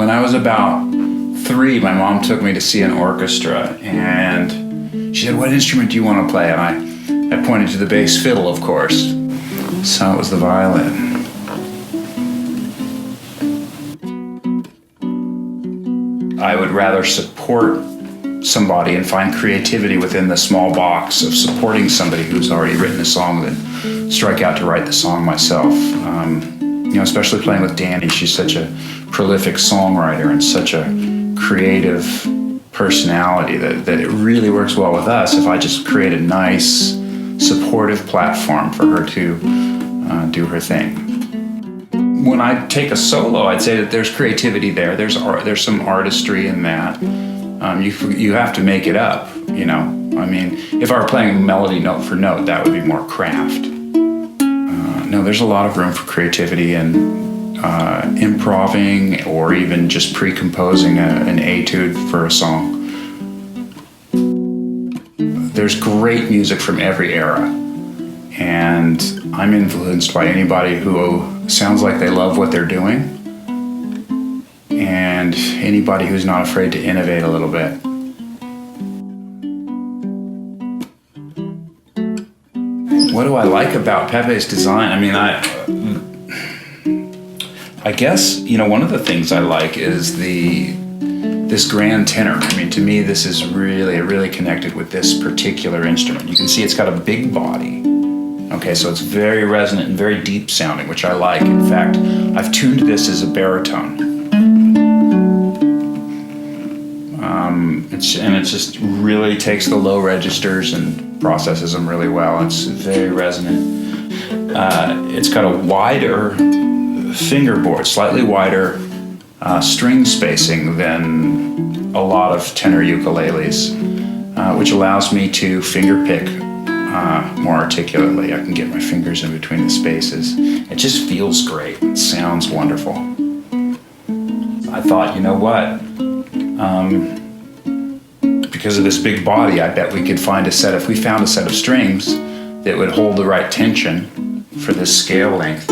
When I was about 3, my mom took me to see an orchestra, and she said, "What instrument do you want to play?" And I pointed to the bass fiddle, of course. So it was the violin. I would rather support somebody and find creativity within the small box of supporting somebody who's already written a song than strike out to write the song myself. Especially playing with Danny, she's such a prolific songwriter and such a creative personality that it really works well with us if I just create a nice, supportive platform for her to do her thing. When I take a solo, I'd say that there's creativity there. There's some artistry in that. You have to make it up, if I were playing a melody note for note, that would be more craft. No, there's a lot of room for creativity and improving or even just pre-composing an etude for a song. There's great music from every era, and I'm influenced by anybody who sounds like they love what they're doing and anybody who's not afraid to innovate a little bit. What do I like about Pepe's design? I guess, one of the things I like is this grand tenor. To me, this is really connected with this particular instrument. You can see it's got a big body. Okay, so it's very resonant and very deep sounding, which I like. In fact, I've tuned this as a baritone. It just really takes the low registers and processes them really well. It's very resonant. It's got a wider fingerboard, slightly wider string spacing than a lot of tenor ukuleles, which allows me to finger pick more articulately. I can get my fingers in between the spaces. It just feels great. It sounds wonderful. I thought, because of this big body, I bet we could find if we found a set of strings that would hold the right tension for this scale length,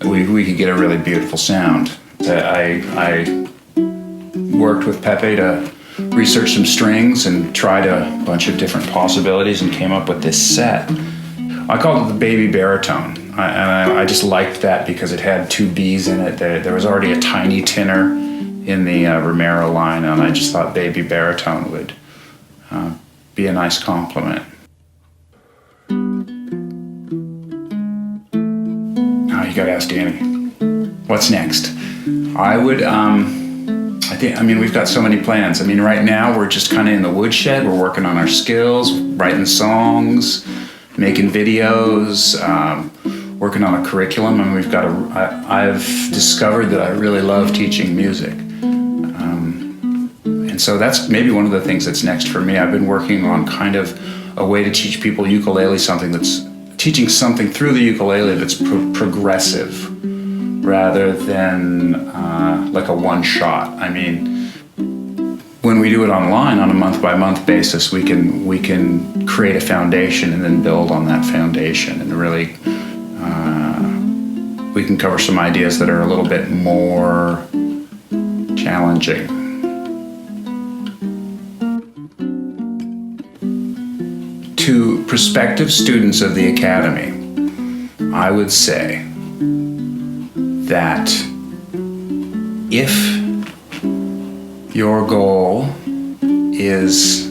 we could get a really beautiful sound. I worked with Pepe to research some strings and tried a bunch of different possibilities and came up with this set. I called it the Baby Baritone, and I just liked that because it had 2 B's in it. There was already a tiny tenor in the Romero line, and I just thought Baby Baritone would be a nice compliment. Now you gotta ask Danny, what's next? We've got so many plans. Right now we're just kind of in the woodshed. We're working on our skills, writing songs, making videos, working on a curriculum. I've discovered that I really love teaching music. And so that's maybe one of the things that's next for me. I've been working on kind of a way to teach people ukulele, teaching something through the ukulele that's progressive rather than like a one-shot. When we do it online on a month-by-month basis, we can create a foundation and then build on that foundation, and really we can cover some ideas that are a little bit more challenging. To prospective students of the Academy, I would say that if your goal is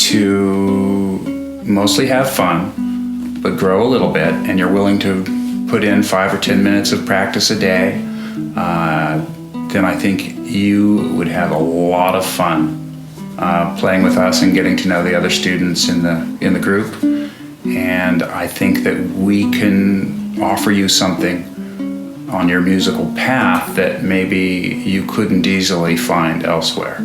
to mostly have fun, but grow a little bit, and you're willing to put in 5 or 10 minutes of practice a day, then I think you would have a lot of fun playing with us and getting to know the other students in the group. And I think that we can offer you something on your musical path that maybe you couldn't easily find elsewhere.